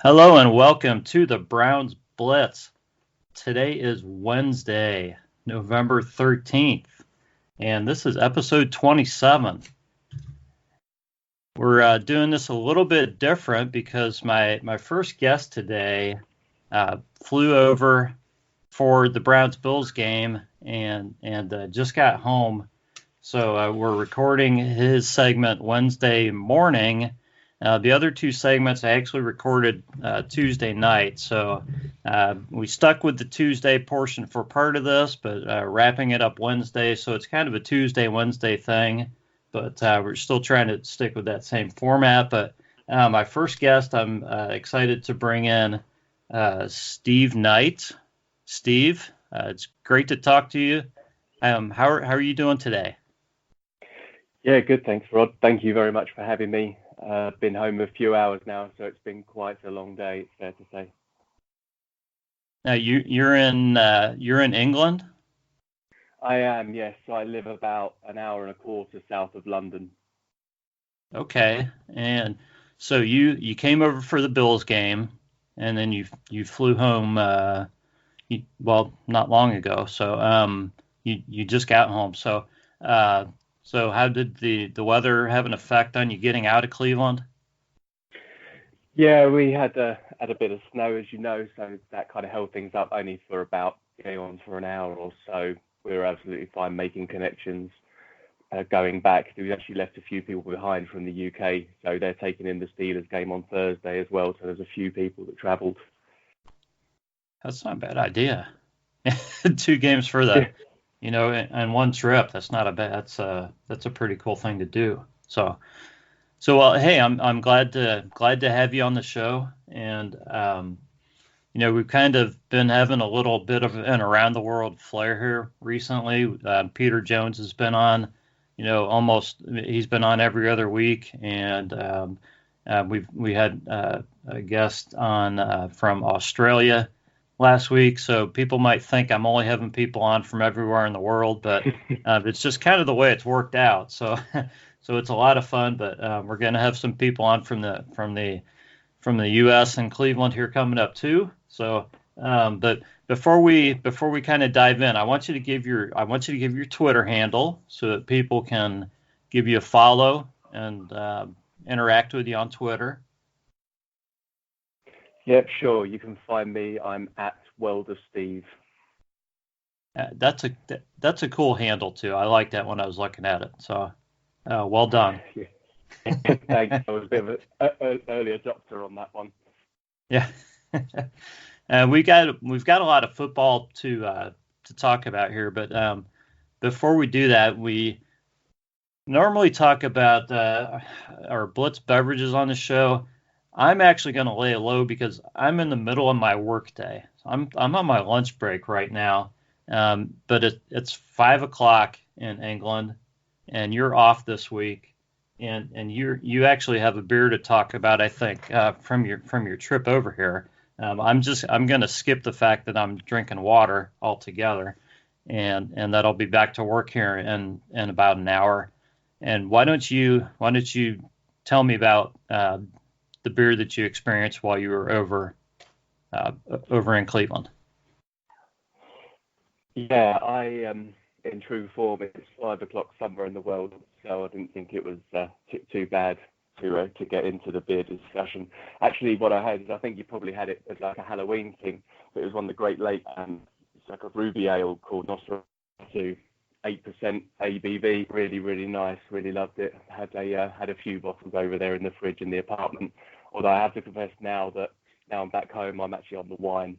Hello and welcome to the Browns Blitz. Today is Wednesday, November 13th, and this is episode 27. We're doing this a little bit different because my first guest today flew over for the Browns-Bills game and just got home. So we're recording his segment Wednesday morning. The other two segments I actually recorded Tuesday night, so we stuck with the Tuesday portion for part of this, but wrapping it up Wednesday, so it's kind of a Tuesday-Wednesday thing, but we're still trying to stick with that same format. But my first guest, I'm excited to bring in Steve Knight. Steve, it's great to talk to you. How are you doing today? Yeah, good. Thanks, Rod. Thank you very much for having me. Been home a few hours now, so it's been quite a long day, it's fair to say. Now you're in England? I am, yes. I live about an hour and a quarter south of London. Okay, and so you came over for the Bills game, and then you flew home. Not long ago. So you just got home. So how did the weather have an effect on you getting out of Cleveland? Yeah, we had a bit of snow, as you know, so that kind of held things up only for about going on for an hour or so. We were absolutely fine making connections. Going back, we actually left a few people behind from the UK, so they're taking in the Steelers game on Thursday as well. So there's a few people that travelled. That's not a bad idea. Two games for and one trip. That's not a bad. That's a pretty cool thing to do. So hey, I'm glad to have you on the show, and we've kind of been having a little bit of an around the world flair here recently. Peter Jones has been on, he's been on every other week, and we had a guest on from Australia last week, so people might think I'm only having people on from everywhere in the world, but it's just kind of the way it's worked out. So so it's a lot of fun, but we're going to have some people on from the U.S. and Cleveland here coming up too. So, but before we kind of dive in, I want you to give your Twitter handle so that people can give you a follow and interact with you on Twitter. Yep, sure. You can find me. I'm at WelderSteve. That's a cool handle too. I like that when I was looking at it. So, well done. Thanks. I was a bit of an early adopter on that one. Yeah. We've got a lot of football to talk about here, but before we do that, we normally talk about our Blitz beverages on the show. I'm actually going to lay it low because I'm in the middle of my work day. I'm on my lunch break right now, but it's 5:00 in England, and you're off this week, and you actually have a beer to talk about, I think, from your trip over here. I'm going to skip the fact that I'm drinking water altogether, and that I'll be back to work here in about an hour. And why don't you tell me about the beer that you experienced while you were over in Cleveland? Yeah, in true form, it's 5:00 somewhere in the world, so I didn't think it was too bad to get into the beer discussion. Actually, what I had is, I think you probably had it as like a Halloween thing, but it was one of the Great Lakes, and it's like a ruby ale called Nosferatu, 8% ABV, really, really nice, really loved it. Had a few bottles over there in the fridge in the apartment, although I have to confess now I'm back home, I'm actually on the wine,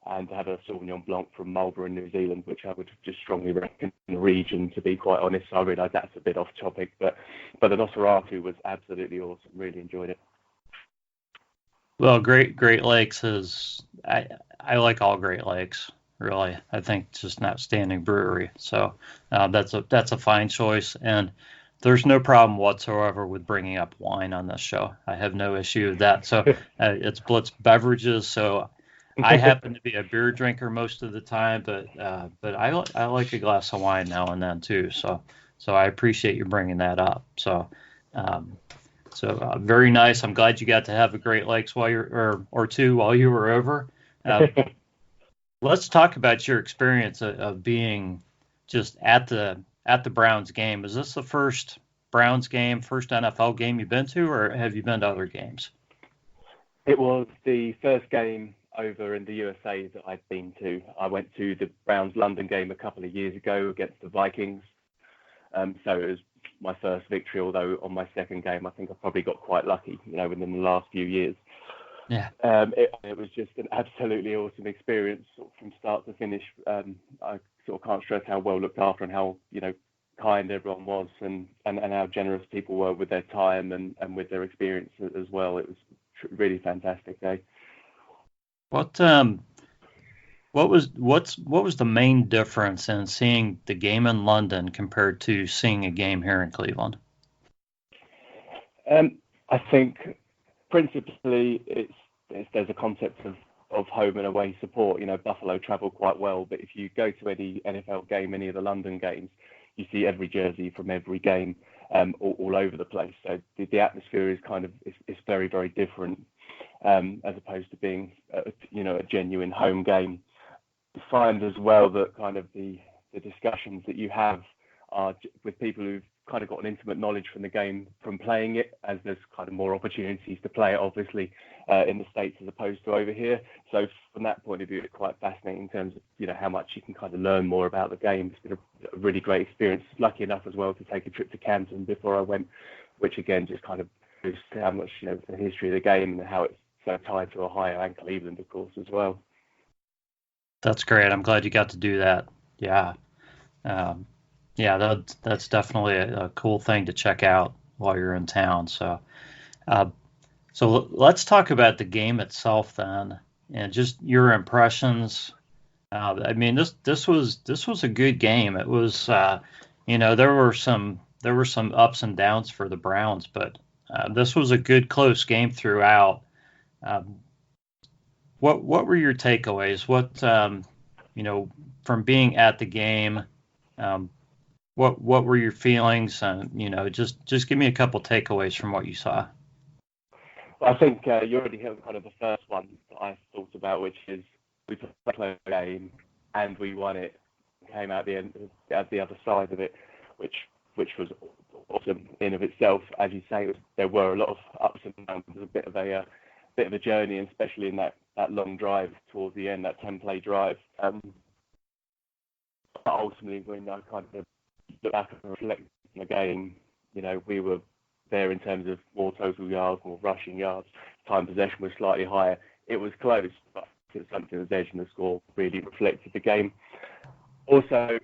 and have a Sauvignon Blanc from Marlborough in New Zealand, which I would just strongly recommend the region, to be quite honest. I realise that's a bit off topic, but the Nosferatu was absolutely awesome. Really enjoyed it. Well, Great Lakes is I like all Great Lakes, really. I think it's just an outstanding brewery. So that's a fine choice, and there's no problem whatsoever with bringing up wine on this show. I have no issue with that. So it's Blitz beverages. So I happen to be a beer drinker most of the time, but I like a glass of wine now and then too. So I appreciate you bringing that up. So So very nice. I'm glad you got to have a Great Lakes while or two while you were over. Let's talk about your experience of being just at the Browns game. Is this the first Browns game, first NFL game you've been to, or have you been to other games? It was the first game over in the USA that I'd been to. I went to the Browns London game a couple of years ago against the Vikings. So it was my first victory, although on my second game, I think I probably got quite lucky, within the last few years. Yeah. It was just an absolutely awesome experience from start to finish. I sort of can't stress how well looked after and how, kind everyone was and how generous people were with their time and with their experience as well. It was really fantastic day. What was the main difference in seeing the game in London compared to seeing a game here in Cleveland? I think principally there's a concept of home and away support. Buffalo travel quite well, but if you go to any NFL game, any of the London games, you see every jersey from every game all over the place. So the atmosphere is it's very, very different as opposed to being a genuine home game. You find as well that kind of the discussions that you have are with people who've kind of got an intimate knowledge from the game from playing it, as there's kind of more opportunities to play it obviously in the States as opposed to over here. So from that point of view, it's quite fascinating in terms of how much you can kind of learn more about the game. It's been a really great experience. Lucky enough as well to take a trip to Canton before I went, which again just kind of shows how much the history of the game and how it's so tied to Ohio and Cleveland, of course, as well. That's great. I'm glad you got to do that. Yeah. Yeah, that's definitely a cool thing to check out while you're in town. So let's talk about the game itself then, and just your impressions. I mean, this was a good game. It was, there were some ups and downs for the Browns, but this was a good close game throughout. What were your takeaways? What from being at the game? What were your feelings? And just give me a couple takeaways from what you saw. Well, I think you already hit kind of the first one that I thought about, which is we played a close game and we won it. Came out at the other side of it, which was awesome in of itself. As you say, there were a lot of ups and downs. It was a bit of a journey, and especially in that long drive towards the end, that 10-play drive. But ultimately, when I kind of look back and reflect on the game, we were there in terms of more total yards, more rushing yards. Time possession was slightly higher. It was close, but it's something that's edge in the score really reflected the game. Also,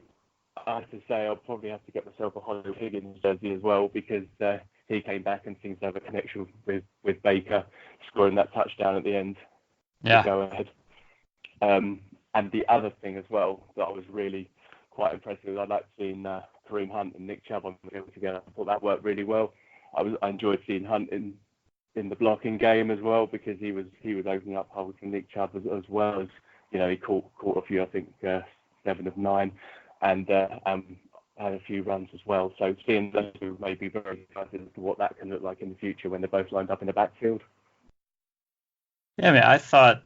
I have to say I'll probably have to get myself a Hollywood Higgins jersey as well, because he came back and seems to have a connection with Baker, scoring that touchdown at the end. Yeah. To go ahead. And the other thing as well that I was really quite impressed with, I liked seeing Kareem Hunt and Nick Chubb on the field together. I thought that worked really well. I enjoyed seeing Hunt in the blocking game as well, because he was opening up holes for Nick Chubb as well as he caught a few, I think 7 of 9, and had a few runs as well. So seeing those two may be very excited as to what that can look like in the future when they're both lined up in the backfield. Yeah, I mean, I thought,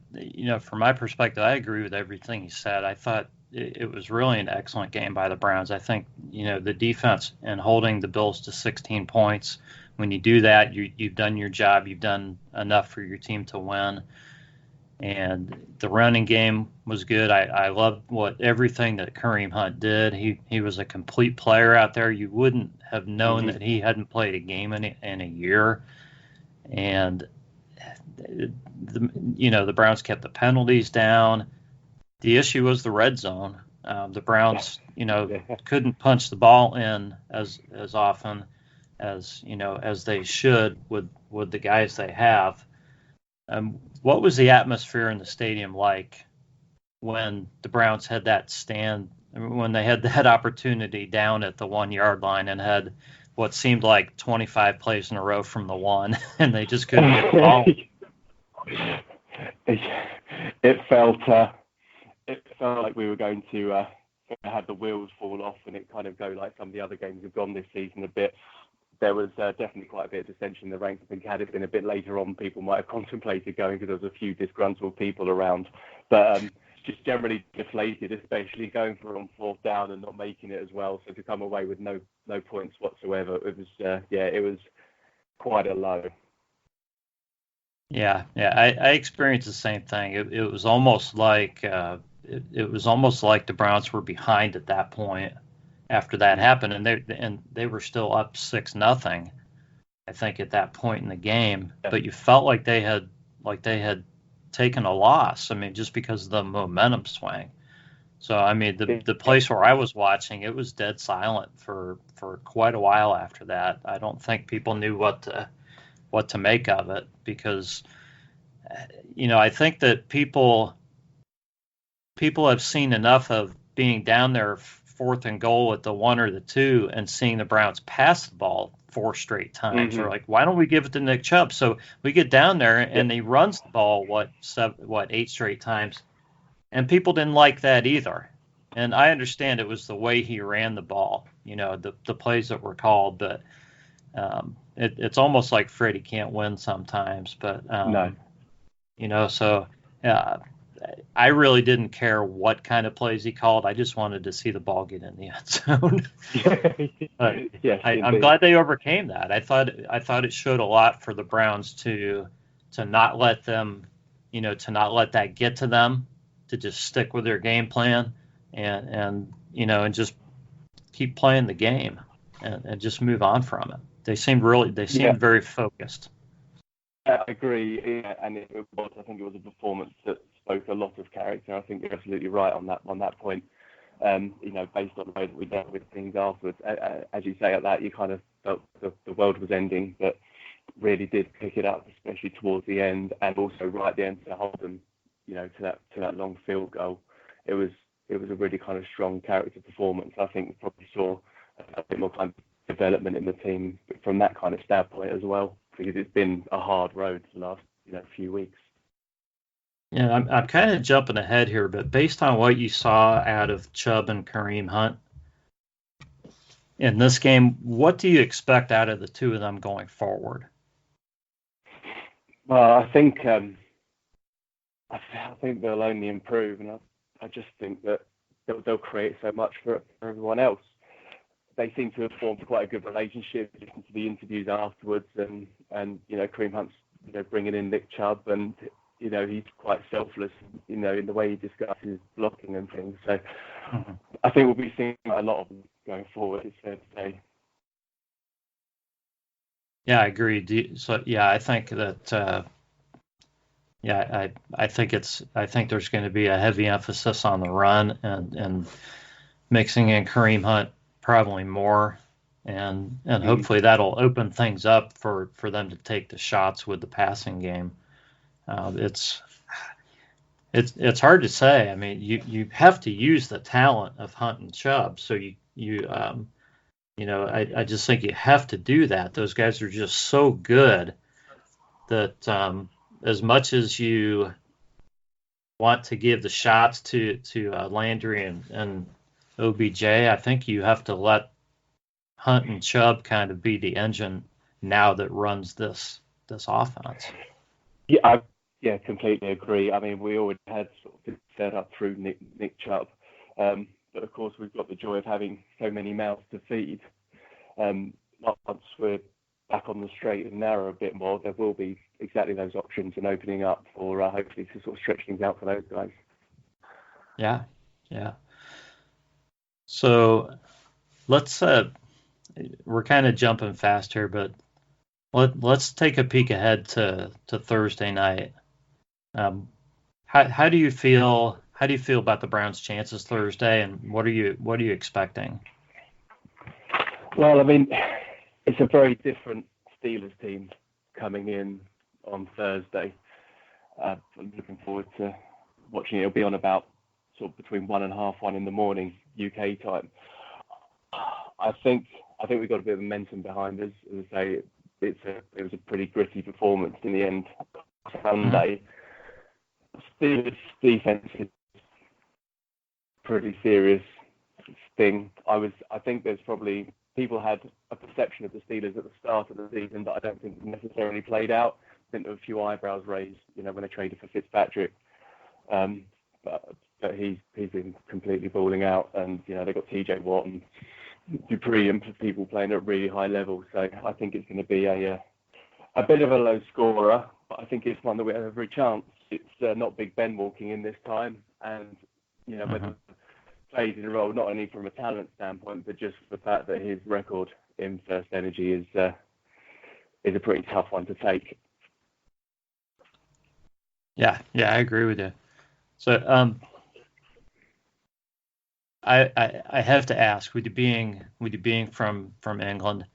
from my perspective, I agree with everything you said. I thought it was really an excellent game by the Browns. I think, the defense and holding the Bills to 16 points, when you do that, you've done your job. You've done enough for your team to win. And the running game was good. I loved everything that Kareem Hunt did. He was a complete player out there. You wouldn't have known that he hadn't played a game in a year. And the Browns kept the penalties down. The issue was the red zone. The Browns, couldn't punch the ball in as often as they should with the guys they have. What was the atmosphere in the stadium like when the Browns had that stand, when they had that opportunity down at the 1-yard line and had what seemed like 25 plays in a row from the one, and they just couldn't get the ball? It felt like we were going to have the wheels fall off and it kind of go like some of the other games have gone this season a bit. there was definitely quite a bit of dissension in the ranks. I think had it been a bit later on, people might have contemplated going because there was a few disgruntled people around. But just generally deflated, especially going for on fourth down and not making it as well. So to come away with no points whatsoever, it was it was quite a low. Yeah, I experienced the same thing. It was almost like it was almost like the Browns were behind at that point after that happened, and they were still up 6-0, I think, at that point in the game. Yeah. But you felt like they had taken a loss. I mean, just because of the momentum swing. So I mean, the place where I was watching, it was dead silent for quite a while after that. I don't think people knew what to make of it because, I think that people have seen enough of being down there fourth and goal at the 1 or the 2 and seeing the Browns pass the ball 4 straight times. They're like, why don't we give it to Nick Chubb? So we get down there and he runs the ball 8 straight times, and people didn't like that either. And I understand it was the way he ran the ball, the plays that were called, but it's almost like Freddie can't win sometimes. But No. So I really didn't care what kind of plays he called. I just wanted to see the ball get in the end zone. Yes, I'm glad they overcame that. I thought it showed a lot for the Browns to not let them, to not let that get to them, to just stick with their game plan and just keep playing the game and just move on from it. They seemed very focused. I agree, and I think it was a performance that spoke a lot of character. I think you're absolutely right on that point. Based on the way that we dealt with things afterwards, as you say, at that you kind of felt the world was ending, but really did pick it up, especially towards the end, and also right at the end to hold them, to that long field goal. It was a really kind of strong character performance. I think we probably saw a bit more kind of development in the team from that kind of standpoint as well, because it's been a hard road for the last few weeks. Yeah, I'm kind of jumping ahead here, but based on what you saw out of Chubb and Kareem Hunt in this game, what do you expect out of the two of them going forward? Well, I think they'll only improve, and I just think that they'll create so much for everyone else. They seem to have formed quite a good relationship. Listen to the interviews afterwards, and Kareem Hunt's bringing in Nick Chubb, and he's quite selfless, in the way he discusses blocking and things. So I think we'll be seeing a lot of them going forward. It's fair to say. Yeah, I agree. So yeah, I think that. I think there's going to be a heavy emphasis on the run and mixing in Kareem Hunt probably more, and hopefully that'll open things up for them to take the shots with the passing game. It's hard to say. I mean, you have to use the talent of Hunt and Chubb. So I just think you have to do that. Those guys are just so good that as much as you want to give the shots to Landry and OBJ, I think you have to let Hunt and Chubb kind of be the engine now that runs this offense. Yeah, completely agree. I mean, we already had sort of set up through Nick Chubb, but of course we've got the joy of having so many mouths to feed. Once we're back on the straight and narrow a bit more, there will be exactly those options and opening up for hopefully to sort of stretch things out for those guys. Yeah. So let's we're kind of jumping fast here, but let's take a peek ahead to Thursday night. How do you feel? How do you feel about the Browns' chances Thursday, and what are you expecting? Well, I mean, it's a very different Steelers team coming in on Thursday. I'm looking forward to watching it. It'll be on about sort of between 1 and half 1 in the morning UK time. I think we've got a bit of momentum behind us. As I say, it was a pretty gritty performance in the end. Sunday, Steelers defense is pretty serious thing. I think there's probably people had a perception of the Steelers at the start of the season that I don't think necessarily played out. I think there were a few eyebrows raised, when they traded for Fitzpatrick. But he's been completely balling out, and they got TJ Watt and Dupree and people playing at a really high level. So I think it's going to be a bit of a low scorer, but I think it's one that we have every chance. It's not Big Ben walking in this time, and whether plays in a role not only from a talent standpoint, but just the fact that his record in First Energy is a pretty tough one to take. Yeah, I agree with you. So I have to ask, with you being from England,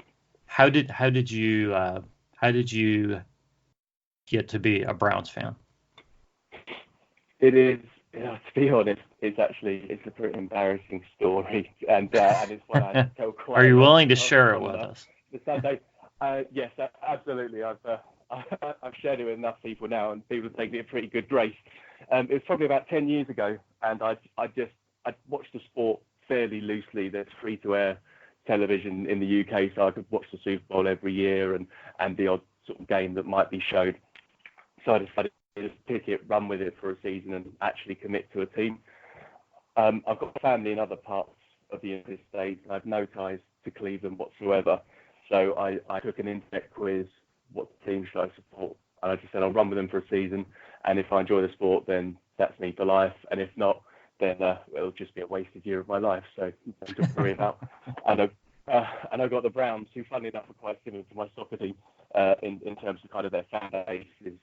how did you get to be a Browns fan? It is, to be honest, it's a pretty embarrassing story, and it's one I tell quite. Are you willing to share it with us? The Sunday, yes, absolutely. I've shared it with enough people now, and people take me a pretty good grace. It was probably about 10 years ago, and I watched the sport fairly loosely. There's free-to-air television in the UK, so I could watch the Super Bowl every year and the odd sort of game that might be showed. So I decided to just pick it, run with it for a season, and actually commit to a team. I've got family in other parts of the United States. I have no ties to Cleveland whatsoever. So I took an internet quiz. What team should I support? And I just said I'll run with them for a season, and if I enjoy the sport, then that's me for life. And if not, then it'll just be a wasted year of my life. So nothing to worry about. And I got the Browns, who, funnily enough, are quite similar to my soccer team in terms of kind of their fan base is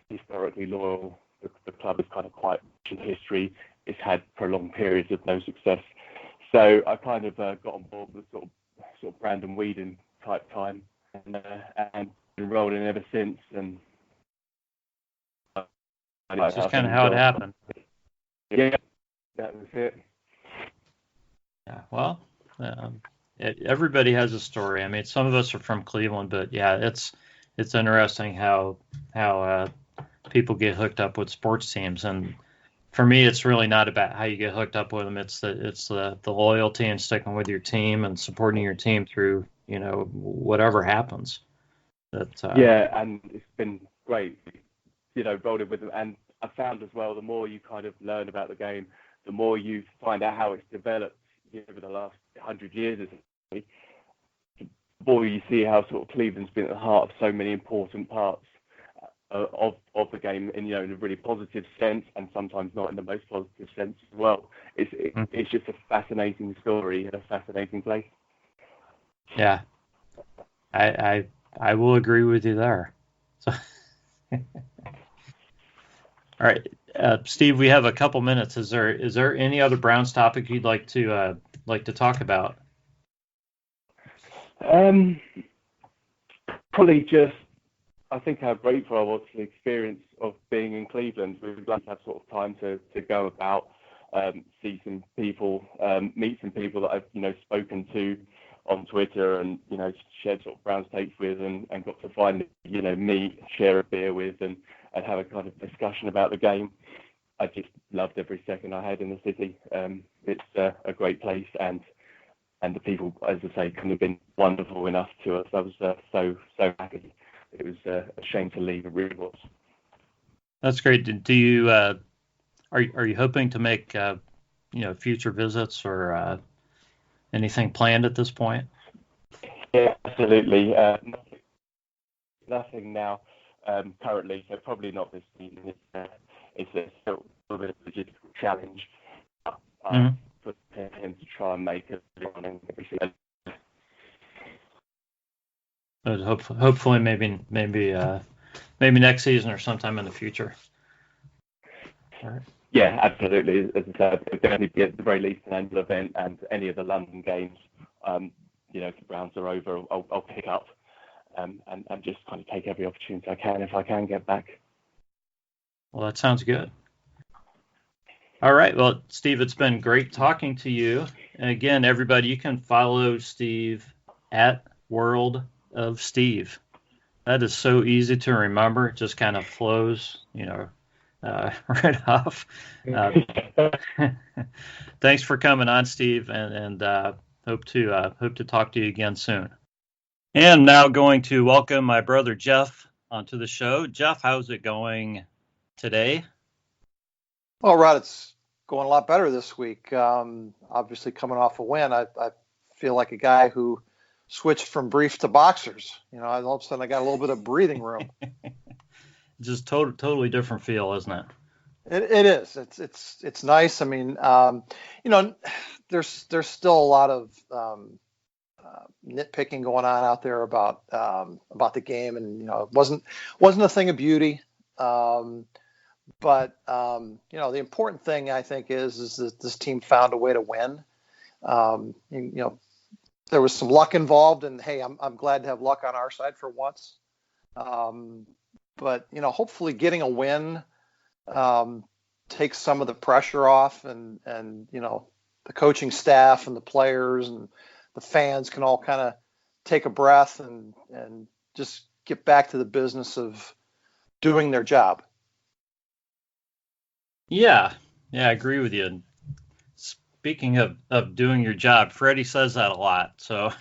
historically loyal. The club is kind of quite rich in history. It's had prolonged periods of no success. So I kind of got on board with sort of Brandon Weeden type time, and been rolling ever since. And it's just kind of how it happened. Yeah, that was it. Yeah, well, everybody has a story. I mean, some of us are from Cleveland, but yeah, it's interesting how people get hooked up with sports teams. And for me, it's really not about how you get hooked up with them. It's the loyalty and sticking with your team and supporting your team through whatever happens. Yeah, and it's been great, rolling with them. And I found as well, the more you kind of learn about the game, the more you find out how it's developed over the last 100 years, the more you see how sort of Cleveland's been at the heart of so many important parts of the game in a really positive sense, and sometimes not in the most positive sense as well. It's just a fascinating story and a fascinating place. Yeah, I will agree with you there. So, all right, Steve, we have a couple minutes. Is there any other Browns topic you'd like to talk about? Probably just, I think how grateful I was for the experience of being in Cleveland. We'd like to have sort of time to go about, see some people, meet some people that I've spoken to on Twitter, and shared sort of Browns takes with, and got to finally meet, share a beer with, and have a kind of discussion about the game. I just loved every second I had in the city. It's a great place, and the people, as I say, couldn't have been wonderful enough to us. I was so happy. It was a shame to leave. It really was. That's great. Do you are you hoping to make future visits or anything planned at this point? Yeah, absolutely. Nothing now currently. So probably not this season. It's still a little bit of a logistical challenge. Put in to try and make it running every season. But hopefully maybe next season or sometime in the future. All right. Yeah, absolutely. As I said, it'll definitely be at the very least an annual event, and any of the London games, if the Browns are over, I'll pick up and just kind of take every opportunity I can if I can get back. Well, that sounds good. All right. Well, Steve, it's been great talking to you. And again, everybody, you can follow Steve at World of Steve. That is so easy to remember. It just kind of flows, right off. Thanks for coming on, Steve, and Hope to talk to you again soon. And now going to welcome my brother Jeff onto the show. Jeff, how's it going today? Well, Rod, it's going a lot better this week. Obviously, coming off a win, I feel like a guy who switched from briefs to boxers. All of a sudden I got a little bit of breathing room. Just totally different feel, isn't it? It is. It's nice. I mean, there's still a lot of nitpicking going on out there about the game, and it wasn't a thing of beauty. But the important thing I think is that this team found a way to win. There was some luck involved, and hey, I'm glad to have luck on our side for once. But hopefully getting a win takes some of the pressure off, and the coaching staff and the players and the fans can all kind of take a breath and just get back to the business of doing their job. Yeah, I agree with you. Speaking of doing your job, Freddie says that a lot. So,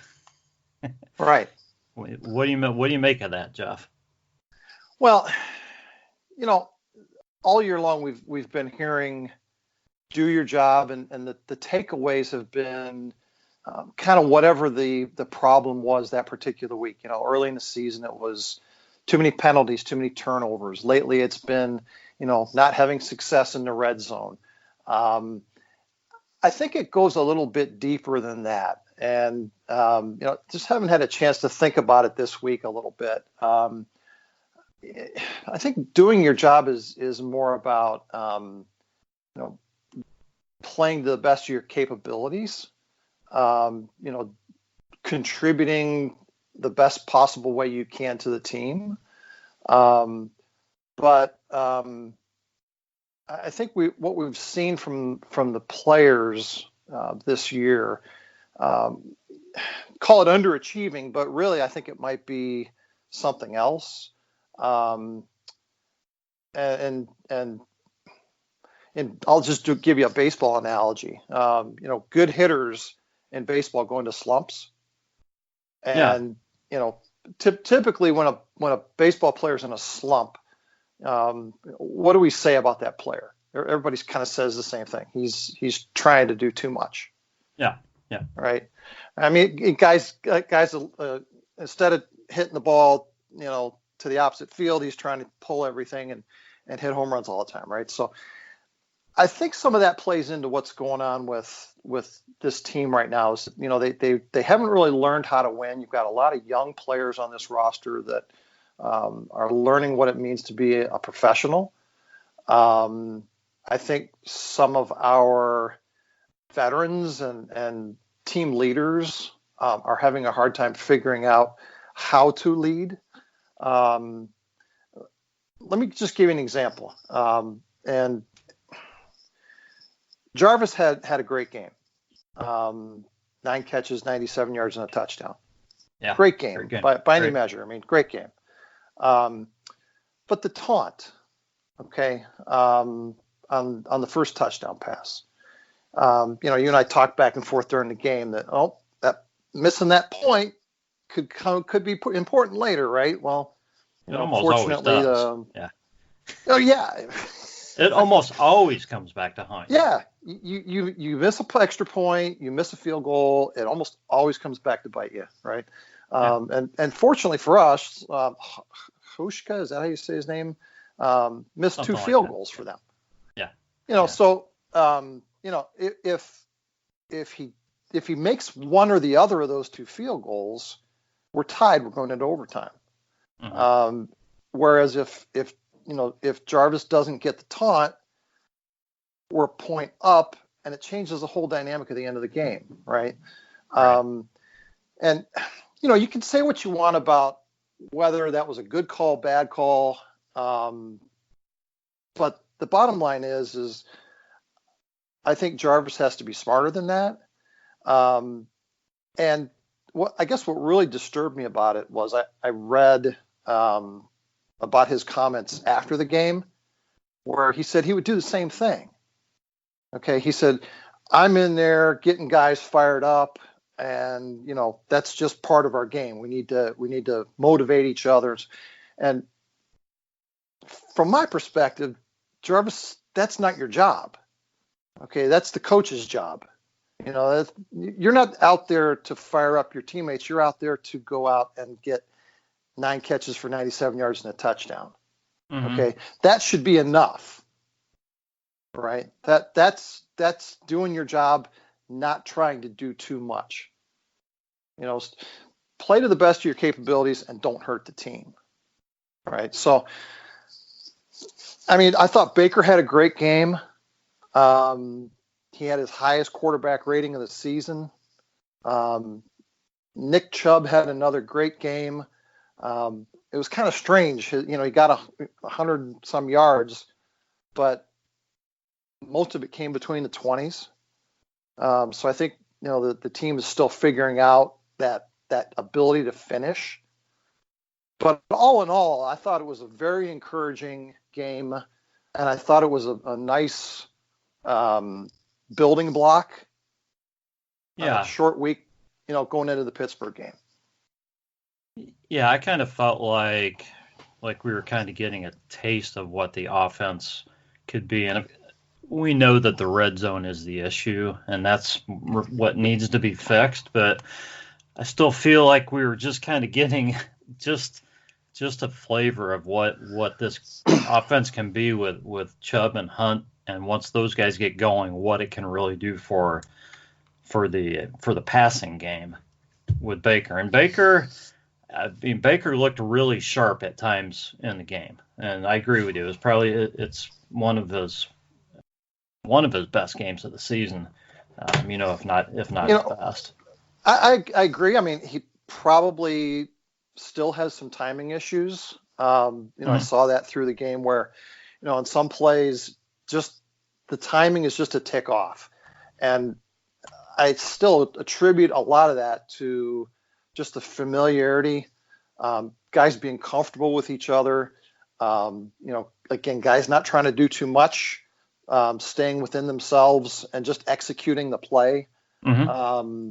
right. What do you make of that, Jeff? Well, all year long we've been hearing do your job, and the takeaways have been kind of whatever the problem was that particular week. Early in the season it was too many penalties, too many turnovers. Lately it's been not having success in the red zone. I think it goes a little bit deeper than that, and just haven't had a chance to think about it this week a little bit. I think doing your job is more about playing to the best of your capabilities, contributing the best possible way you can to the team. But I think what we've seen from the players this year, call it underachieving, but really I think it might be something else. And I'll just give you a baseball analogy. Good hitters in baseball go into slumps, and typically when a baseball player's in a slump, what do we say about that player? Everybody kind of says the same thing. He's trying to do too much. Yeah. Right. I mean, guys, instead of hitting the ball, to the opposite field, he's trying to pull everything and hit home runs all the time. Right. So I think some of that plays into what's going on with this team right now. Is they haven't really learned how to win. You've got a lot of young players on this roster that are learning what it means to be a professional. I think some of our veterans and team leaders are having a hard time figuring out how to lead. Let me just give you an example. And Jarvis had a great game. 9 catches, 97 yards, and a touchdown. Yeah, great game by any measure. I mean, great game. But the taunt, okay, on the first touchdown pass, you and I talked back and forth during the game that that missing that point could be important later, right? Well, fortunately, Oh yeah. It almost always comes back to haunt. Yeah, you miss an extra point, you miss a field goal, it almost always comes back to bite you, right? And fortunately for us, Hushka, is that how you say his name? Missed Something 2 like field that. goals for them. Yeah. So if he makes one or the other of those 2 field goals, we're tied. We're going into overtime. Mm-hmm. Whereas if Jarvis doesn't get the taunt, we're a point up, and it changes the whole dynamic of the end of the game, right? And you can say what you want about whether that was a good call, bad call, but the bottom line is I think Jarvis has to be smarter than that. And what really disturbed me about it was I read about his comments after the game, where he said he would do the same thing. Okay, he said, I'm in there getting guys fired up, and that's just part of our game. We need to motivate each other. And from my perspective, Jarvis, that's not your job. Okay, that's the coach's job. You're not out there to fire up your teammates. You're out there to go out and get 9 catches for 97 yards and a touchdown. Mm-hmm. Okay, that should be enough, right? That's doing your job, not trying to do too much. Play to the best of your capabilities and don't hurt the team, right? So, I thought Baker had a great game. He had his highest quarterback rating of the season. Nick Chubb had another great game. It was kind of strange. He got 100 some yards, but most of it came between the 20s. So I think, the team is still figuring out that ability to finish. But all in all, I thought it was a very encouraging game, and I thought it was a nice building block. Yeah. Short week, going into the Pittsburgh game. Yeah, I kind of felt like we were kind of getting a taste of what the offense could be. And we know that the red zone is the issue, and that's what needs to be fixed. But I still feel like we were just kind of getting just a flavor of what this offense can be with Chubb and Hunt. And once those guys get going, what it can really do for the passing game with Baker. And Baker looked really sharp at times in the game, and I agree with you. It's one of his best games of the season. If not his best. I agree. He probably still has some timing issues. I saw that through the game where, on some plays, just the timing is just a tick off, and I still attribute a lot of that to just the familiarity, guys being comfortable with each other. Again, guys not trying to do too much, staying within themselves and just executing the play. Mm-hmm.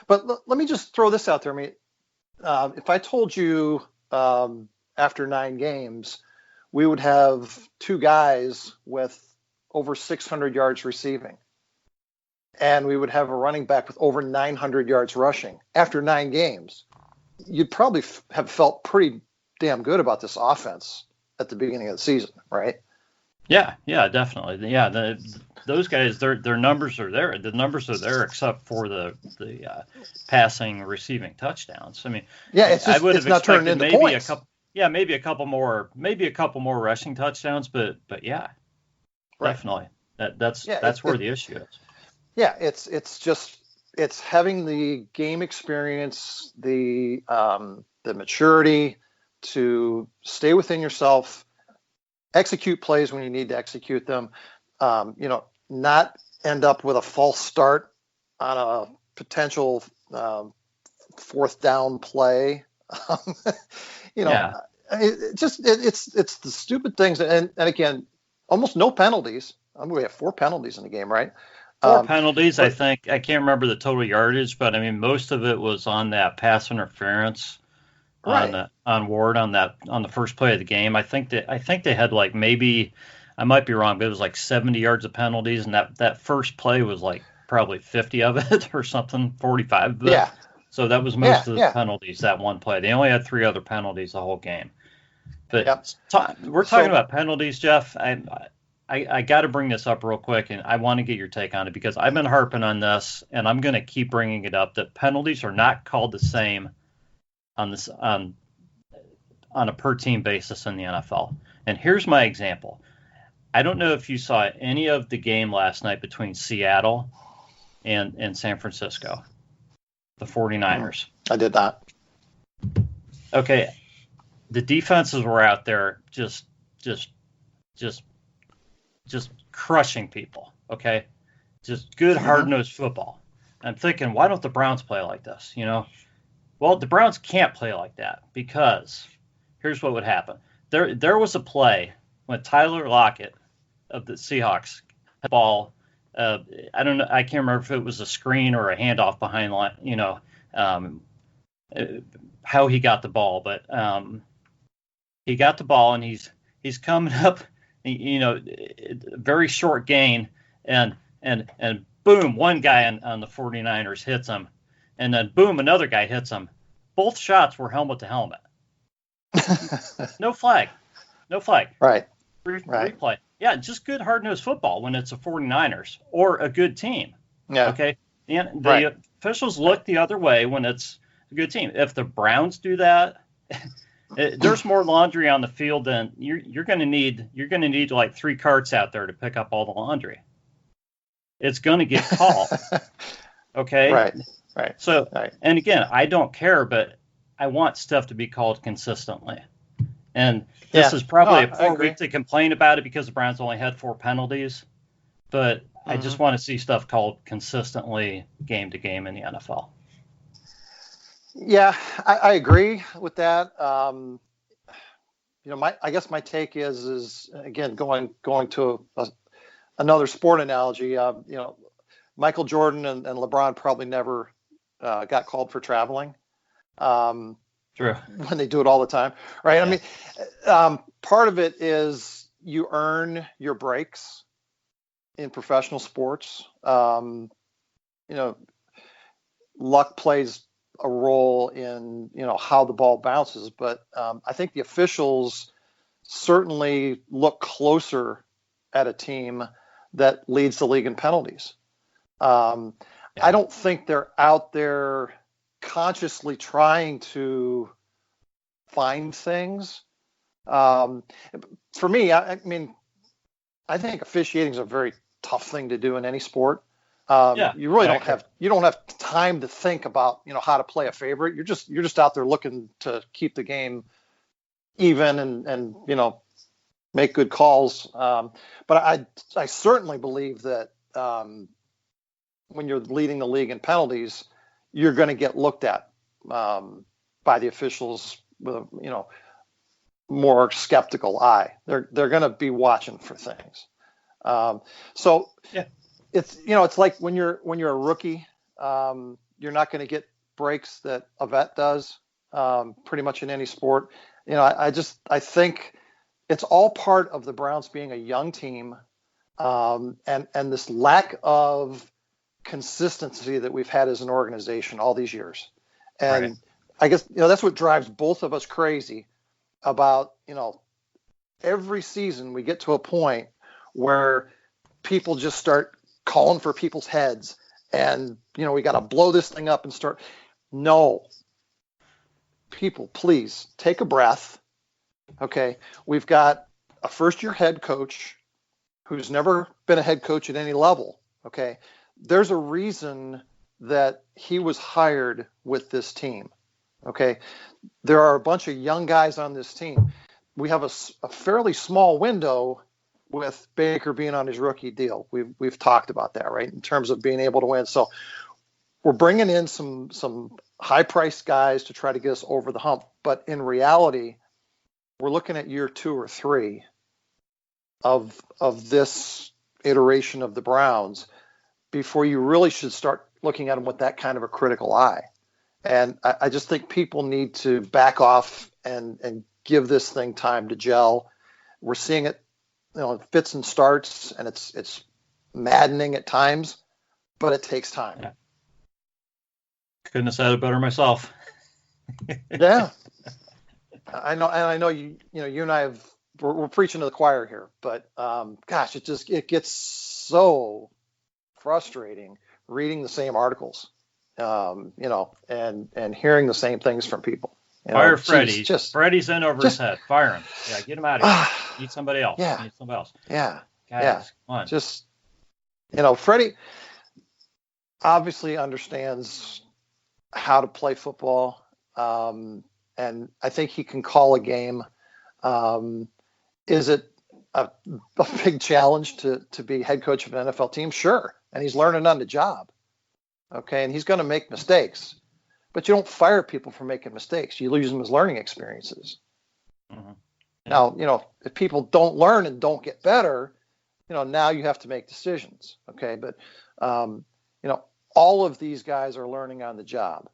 But let me just throw this out there. If I told you after 9 games, we would have 2 guys with over 600 yards receiving, and we would have a running back with over 900 yards rushing after 9 games, you'd probably have felt pretty damn good about this offense at the beginning of the season, right? Yeah, definitely. Yeah, those guys, their numbers are there. The numbers are there except for the passing, receiving touchdowns. It's would have not turning into maybe points. Maybe a couple more rushing touchdowns, but yeah, right. Definitely. That's where the issue is. Yeah, it's having the game experience, the maturity to stay within yourself, execute plays when you need to execute them, not end up with a false start on a potential 4th down play. It's the stupid things, and again, almost no penalties. We have 4 penalties in the game, right? 4 penalties, I think. I can't remember the total yardage, but most of it was on that pass interference, right, on Ward on the first play of the game. I think they had maybe, I might be wrong, but it was 70 yards of penalties, and that first play was probably 50 of it or something, 45 of it. Yeah. So that was most of the penalties, that one play. They only had 3 other penalties the whole game. But we're talking about penalties, Jeff. I got to bring this up real quick, and I want to get your take on it because I've been harping on this, and I'm going to keep bringing it up, that penalties are not called the same on a per team basis in the NFL. And here's my example. I don't know if you saw any of the game last night between Seattle and San Francisco, the 49ers. I did not. Okay, the defenses were out there just crushing people, okay? Just good, hard-nosed football. I'm thinking, why don't the Browns play like this, Well, the Browns can't play like that because here's what would happen. There was a play when Tyler Lockett of the Seahawks had the ball I don't know. I can't remember if it was a screen or a handoff behind line. Um, how he got the ball, but he got the ball and he's coming up. Very short gain, and boom, one guy on the 49ers hits him, and then boom, another guy hits him. Both shots were helmet to helmet. No flag. Right. Replay. Yeah, just good hard-nosed football when it's a 49ers or a good team. Yeah. Okay. And the officials look the other way when it's a good team. If the Browns do that, there's more laundry on the field than you're going to need. You're going to need like 3 carts out there to pick up all the laundry. It's going to get called. Okay. Right. So, and again, I don't care, but I want stuff to be called consistently. And this is probably a poor week to complain about it because the Browns only had 4 penalties. But I just want to see stuff called consistently game to game in the NFL. Yeah, I agree with that. I guess my take is again going to another sport analogy. Michael Jordan and LeBron probably never got called for traveling. True. When they do it all the time, right? Yeah. I mean, part of it is you earn your breaks in professional sports. Luck plays a role in how the ball bounces, but I think the officials certainly look closer at a team that leads the league in penalties. I don't think they're out there consciously trying to find things. For me, I think officiating is a very tough thing to do in any sport. You really don't have time to think about how to play a favorite. You're just out there looking to keep the game even and make good calls. But I certainly believe that when you're leading the league in penalties, you're going to get looked at by the officials with a more skeptical eye. They're going to be watching for things. It's like when you're a rookie, you're not going to get breaks that a vet does, pretty much in any sport. I think it's all part of the Browns being a young team, and this lack of consistency that we've had as an organization all these years. And I guess that's what drives both of us crazy about every season we get to a point where people just start calling for people's heads and we got to blow this thing up and start. No, people, please take a breath. Okay, we've got a first-year head coach who's never been a head coach at any level. Okay, there's a reason that he was hired with this team. Okay, there are a bunch of young guys on this team. We have a fairly small window with Baker being on his rookie deal. We've talked about that, right, in terms of being able to win. So we're bringing in some high-priced guys to try to get us over the hump. But in reality, we're looking at year 2 or 3 of this iteration of the Browns before you really should start looking at them with that kind of a critical eye. And I just think people need to back off and give this thing time to gel. We're seeing it, it fits and starts, and it's maddening at times, but it takes time. Yeah. Couldn't have said it better myself. Yeah, I know, and I know you and I we're preaching to the choir here, but gosh, it gets so frustrating reading the same articles, and hearing the same things from people. Fire Freddie. Freddie's in over his head. Fire him. Yeah, get him out of here. Need somebody else. Yeah. Need somebody else. Yeah. Guys, come on. Just, Freddie obviously understands how to play football, and I think he can call a game. Is it a big challenge to be head coach of an NFL team? Sure. And he's learning on the job. Okay. And he's going to make mistakes. But you don't fire people for making mistakes. You use them as learning experiences. Mm-hmm. Yeah. Now, if people don't learn and don't get better, now you have to make decisions. Okay. But, all of these guys are learning on the job,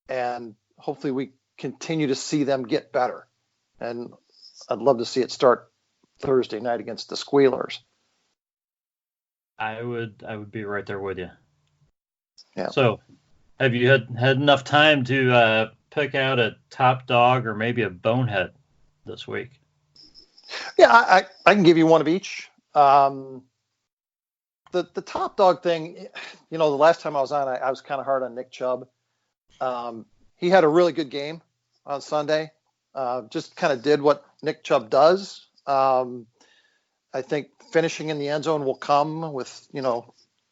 and hopefully we continue to see them get better. And I'd love to see it start Thursday night against the Squealers. I would be right there with you. Yeah. So, have you had enough time to pick out a top dog or maybe a bonehead this week? Yeah, I can give you one of each. The top dog thing, the last time I was on, I was kind of hard on Nick Chubb. He had a really good game on Sunday. Just kind of did what Nick Chubb does. I think finishing in the end zone will come with,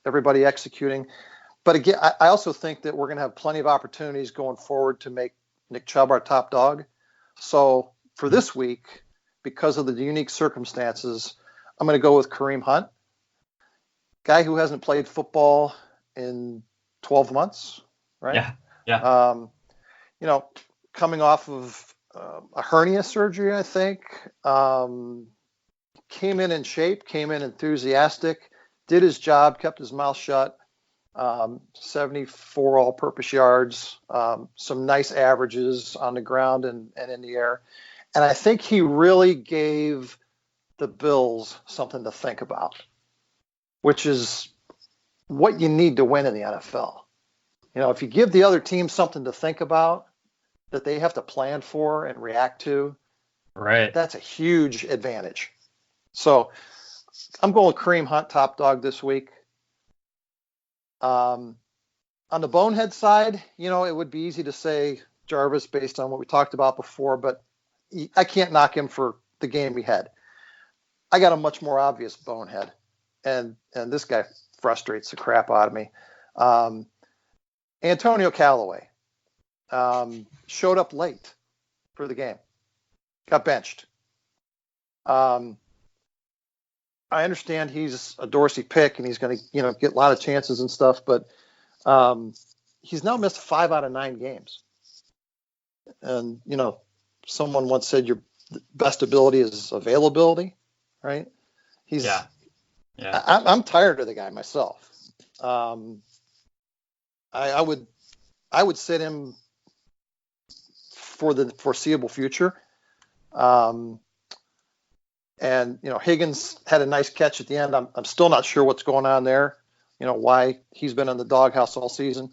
everybody executing. But again, I also think that we're going to have plenty of opportunities going forward to make Nick Chubb our top dog. So for this week, because of the unique circumstances, I'm going to go with Kareem Hunt, guy who hasn't played football in 12 months, right? Yeah. Coming off of a hernia surgery, I think. Came in shape, came in enthusiastic, did his job, kept his mouth shut. 74 all-purpose yards, some nice averages on the ground and in the air. And I think he really gave the Bills something to think about, which is what you need to win in the NFL. If you give the other team something to think about that they have to plan for and react to, right, that's a huge advantage. So I'm going with Kareem Hunt, top dog this week. On the bonehead side, it would be easy to say Jarvis based on what we talked about before, but I can't knock him for the game we had. I got a much more obvious bonehead, and this guy frustrates the crap out of me. Antonio Callaway showed up late for the game, got benched. I understand he's a Dorsey pick and he's going to, get a lot of chances and stuff, but he's now missed 5 out of 9 games. And, someone once said your best ability is availability, right? Yeah. I'm tired of the guy myself. I would sit him for the foreseeable future. And, Higgins had a nice catch at the end. I'm still not sure what's going on there, why he's been in the doghouse all season.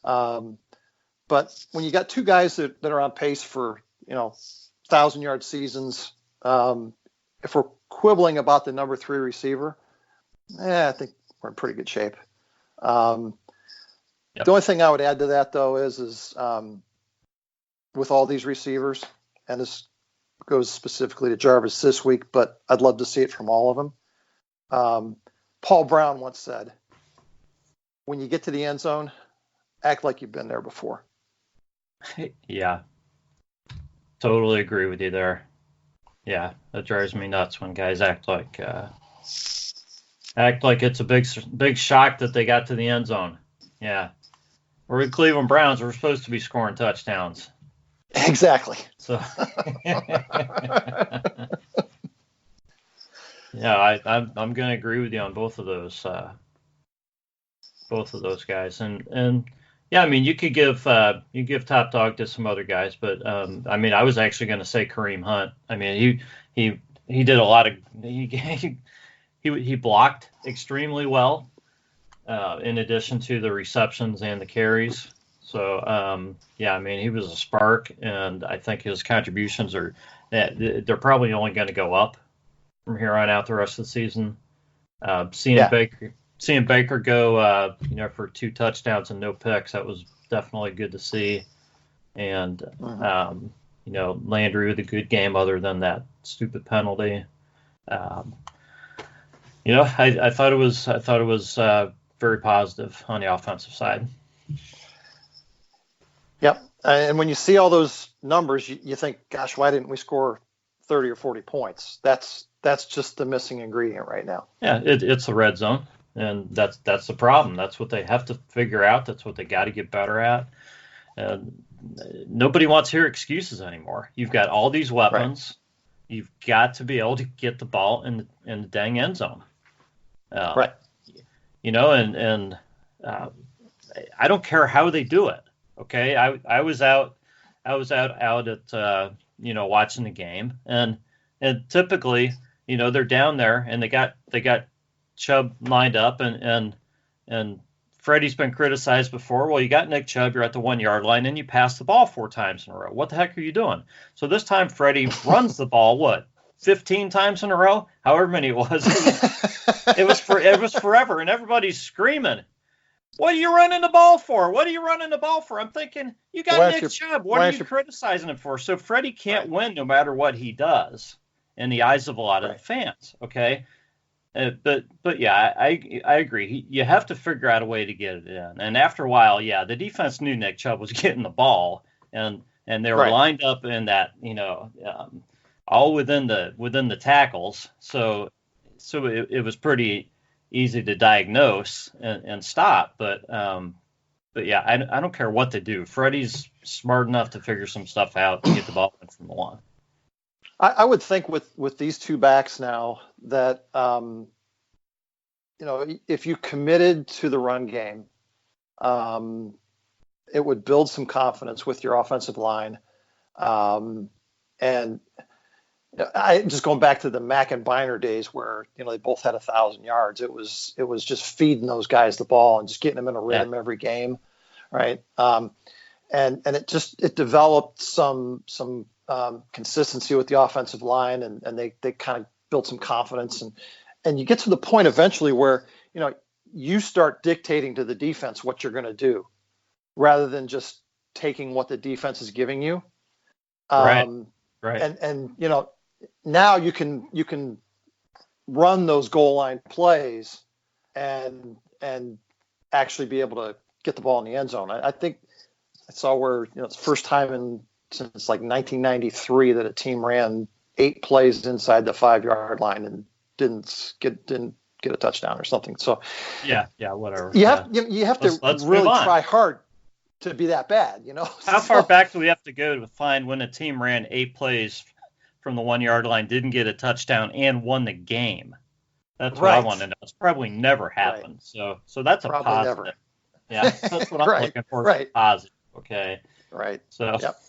But when you got 2 guys that are on pace for, 1,000-yard seasons, if we're quibbling about the number 3 receiver, I think we're in pretty good shape. The only thing I would add to that, though, is with all these receivers, and this goes specifically to Jarvis this week, but I'd love to see it from all of them. Paul Brown once said, when you get to the end zone, act like you've been there before. Yeah. Totally agree with you there. Yeah, that drives me nuts when guys act like it's a big shock that they got to the end zone. Yeah. We're the Cleveland Browns. We're supposed to be scoring touchdowns. Exactly. So, yeah, I'm going to agree with you on both of those guys, and yeah, I mean, you could give top dog to some other guys, but I mean, I was actually going to say Kareem Hunt. I mean, he did a lot of he blocked extremely well, in addition to the receptions and the carries. So, yeah, I mean, he was a spark, and I think his contributions they're probably only going to go up from here on out the rest of the season. Seeing Baker go, for 2 touchdowns and no picks, that was definitely good to see. And, Landry with a good game other than that stupid penalty. I thought it was very positive on the offensive side. Yep. And when you see all those numbers, you think, gosh, why didn't we score 30 or 40 points? That's just the missing ingredient right now. Yeah, it's the red zone, and that's the problem. That's what they have to figure out. That's what they got to get better at. And nobody wants to hear excuses anymore. You've got all these weapons. Right. You've got to be able to get the ball in the dang end zone. Um, Right. and uh, I don't care how they do it. Okay, I was out at watching the game, and typically, they're down there and they got Chubb lined up, and Freddie's been criticized before. Well, you got Nick Chubb, you're at the 1 yard line, and you pass the ball 4 times in a row. What the heck are you doing? So this time Freddie runs the ball 15 times in a row, however many it was. It was forever, and everybody's screaming, "What are you running the ball for? What are you running the ball for?" I'm thinking, you got Nick Chubb. What are you criticizing him for? So Freddie can't win no matter what he does in the eyes of a lot of the fans. Okay. But yeah, I agree. You have to figure out a way to get it in. And after a while, yeah, the defense knew Nick Chubb was getting the ball, and they were lined up in that, all within the tackles. So it was pretty easy to diagnose and stop. But yeah, I don't care what they do. Freddie's smart enough to figure some stuff out to get the ball in from the line. I would think with these two backs now that, if you committed to the run game, it would build some confidence with your offensive line. And I just going back to the Mack and Biner days where, they both had 1,000 yards. It was just feeding those guys the ball and just getting them in a rhythm every game. Right. And it developed some consistency with the offensive line, and they kind of built some confidence, and you get to the point eventually where you start dictating to the defense what you're going to do rather than just taking what the defense is giving you. Right. And now you can run those goal line plays and actually be able to get the ball in the end zone. I think I saw where it's the first time since like 1993 that a team ran 8 plays inside the 5-yard line and didn't get a touchdown or something. So yeah, whatever. You have to really try hard to be that bad, How far back do we have to go to find when a team ran 8 plays from the 1-yard line, didn't get a touchdown, and won the game? That's what I want to know. It's probably never happened. Right. So that's probably a positive. Never. Yeah, that's what I'm looking for. Right. Positive. Okay. Right. So. Yep.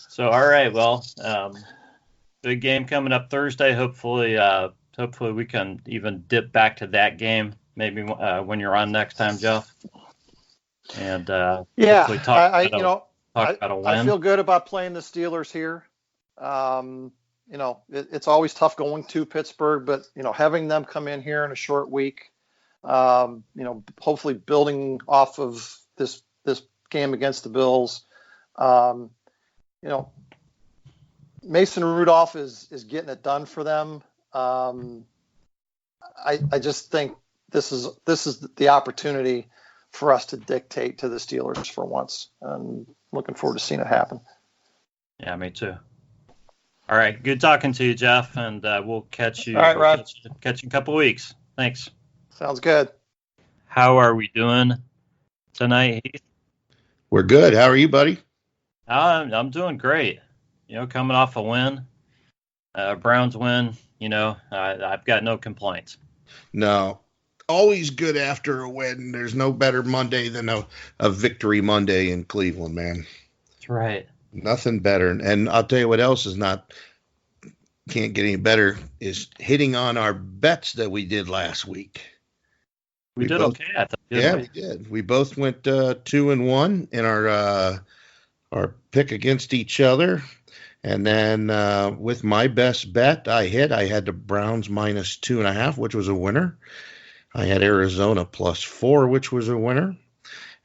So all right, well, big game coming up Thursday. Hopefully we can even dip back to that game maybe when you're on next time, Jeff. And talk about a win. I feel good about playing the Steelers here. It's always tough going to Pittsburgh, but having them come in here in a short week, hopefully building off of this game against the Bills. Mason Rudolph is getting it done for them. I just think this is the opportunity for us to dictate to the Steelers for once, and looking forward to seeing it happen. Yeah, me too. All right, good talking to you, Jeff, and we'll catch you. All right, Rod. Catch you in a couple of weeks. Thanks. Sounds good. How are we doing tonight, Heath? We're good. How are you, buddy? I'm doing great. Coming off a win, Browns win. I've got no complaints. No, always good after a win. There's no better Monday than a victory Monday in Cleveland, man. That's right. Nothing better. And I'll tell you what else can't get any better is hitting on our bets that we did last week. We did both, okay, I thought. We did. We both went 2-1 in our pick against each other. And then with my best bet, I had the Browns minus 2.5, which was a winner. I had Arizona +4, which was a winner.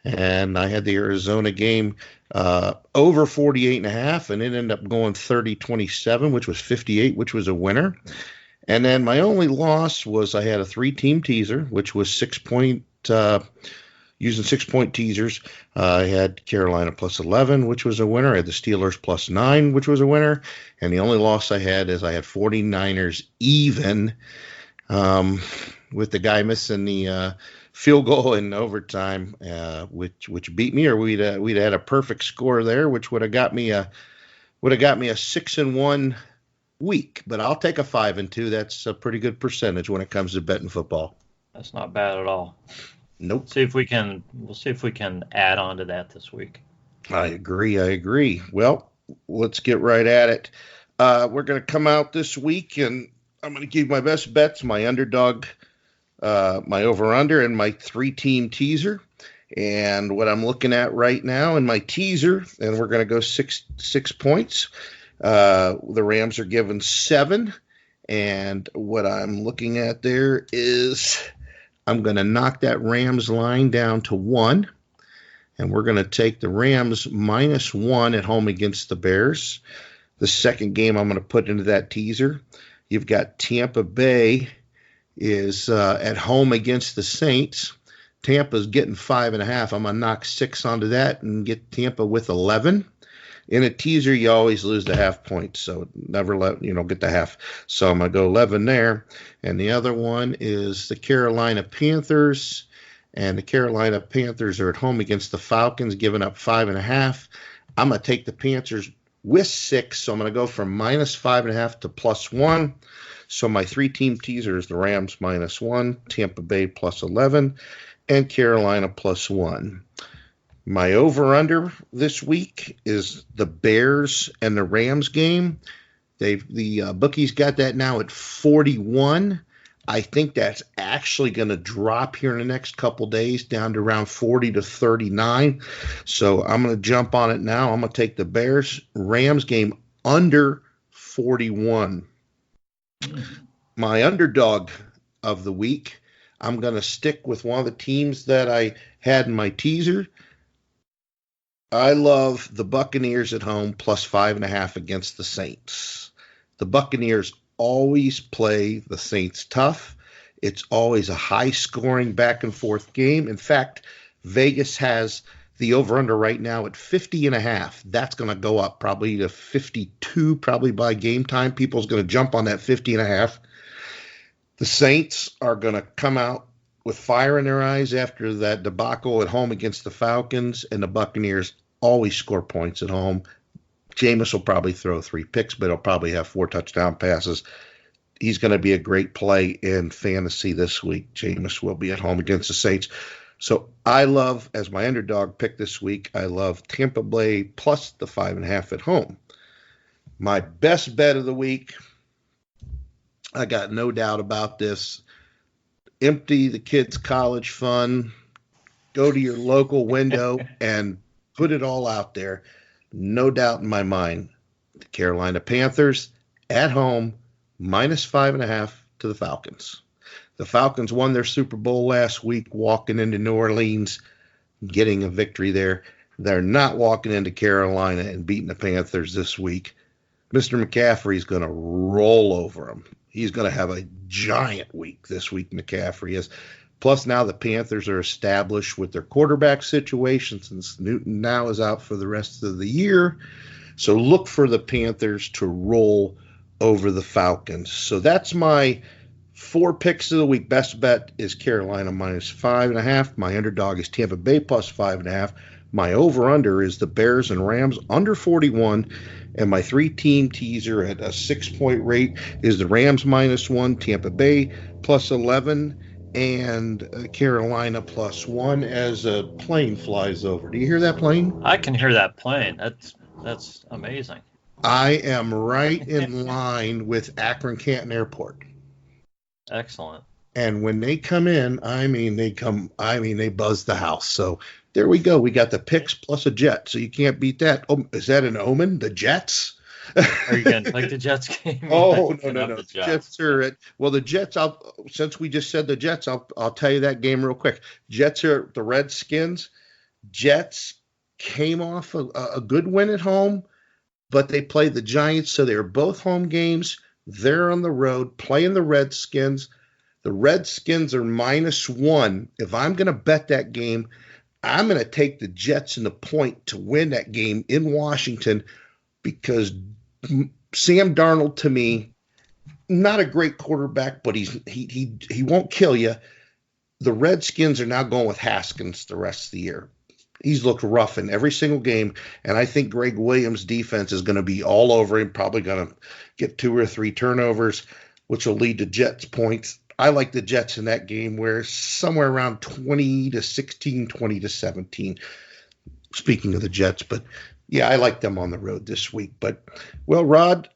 And I had the Arizona game over 48.5, and it ended up going 30-27, which was 58, which was a winner. And then my only loss was I had a 3-team teaser, which was using 6-point teasers. I had Carolina +11, which was a winner. I had the Steelers +9, which was a winner. And the only loss I had is I had 49ers even, with the guy missing the field goal in overtime, which beat me, or we'd had a perfect score there, which would have got me a 6-1 week, but I'll take a 5-2. That's a pretty good percentage when it comes to betting football. That's not bad at all. Nope. We'll see if we can add on to that this week. I agree. Well, let's get right at it. We're going to come out this week, and I'm going to give my best bets, my underdog, my over-under, and my 3-team teaser. And what I'm looking at right now in my teaser, and we're going to go six points. The Rams are given 7. And what I'm looking at there is I'm going to knock that Rams line down to 1. And we're going to take the Rams -1 at home against the Bears. The second game I'm going to put into that teaser, you've got Tampa Bay is at home against the Saints. Tampa's getting 5.5. I'm going to knock 6 onto that and get Tampa with 11. In a teaser, you always lose the half point, so never get the half. So I'm going to go 11 there. And the other one is the Carolina Panthers. And the Carolina Panthers are at home against the Falcons, giving up 5.5. I'm going to take the Panthers with 6, so I'm going to go from -5.5 to +1. So my 3-team teaser is the Rams -1, Tampa Bay +11, and Carolina +1. My over-under this week is the Bears and the Rams game. The bookies got that now at 41. I think that's actually going to drop here in the next couple days down to around 40 to 39. So I'm going to jump on it now. I'm going to take the Bears-Rams game under 41. My underdog of the week, I'm going to stick with one of the teams that I had in my teaser. I love the Buccaneers at home +5.5 against the Saints. The Buccaneers always play the Saints tough. It's always a high-scoring back-and-forth game. In fact, Vegas has the over-under right now at 50.5. That's going to go up probably to 52 probably by game time. People's going to jump on that 50.5. The Saints are going to come out with fire in their eyes after that debacle at home against the Falcons, and the Buccaneers always score points at home. Jameis will probably throw 3 picks, but he'll probably have 4 touchdown passes. He's going to be a great play in fantasy this week. Jameis will be at home against the Saints. So I love, as my underdog pick this week, I love Tampa Bay plus the 5.5 at home. My best bet of the week, I got no doubt about this. Empty the kids' college fund. Go to your local window and put it all out there. No doubt in my mind, the Carolina Panthers at home, -5.5 to the Falcons. The Falcons won their Super Bowl last week, walking into New Orleans, getting a victory there. They're not walking into Carolina and beating the Panthers this week. Mr. McCaffrey's going to roll over them. He's going to have a giant week this week, McCaffrey is. Plus, now the Panthers are established with their quarterback situation since Newton now is out for the rest of the year. So look for the Panthers to roll over the Falcons. So that's my 4 picks of the week. Best bet is Carolina -5.5. My underdog is Tampa Bay +5.5. My over-under is the Bears and Rams under 41. And my 3-team teaser at a 6-point rate is the Rams -1, Tampa Bay +11, and Carolina +1 as a plane flies over. Do you hear that plane? I can hear that plane. That's amazing. I am right in line with Akron-Canton Airport. Excellent. And when they come in, they buzz the house. So there we go. We got the picks plus a jet. So you can't beat that. Oh, is that an omen? The Jets? Are you going to take the Jets game? Oh, no. The Jets are at, well, the Jets, since we just said the Jets, I'll tell you that game real quick. Jets are the Redskins. Jets came off a good win at home, but they played the Giants, so they're both home games. They're on the road playing the Redskins. The Redskins are -1. If I'm going to bet that game, I'm going to take the Jets and the point to win that game in Washington because Sam Darnold, to me, not a great quarterback, but he won't kill you. The Redskins are now going with Haskins the rest of the year. He's looked rough in every single game, and I think Greg Williams' defense is going to be all over him, probably going to get 2 or 3 turnovers, which will lead to Jets points. I like the Jets in that game where somewhere around 20-16, 20-17. Speaking of the Jets, but yeah, I like them on the road this week. But, well, Rod,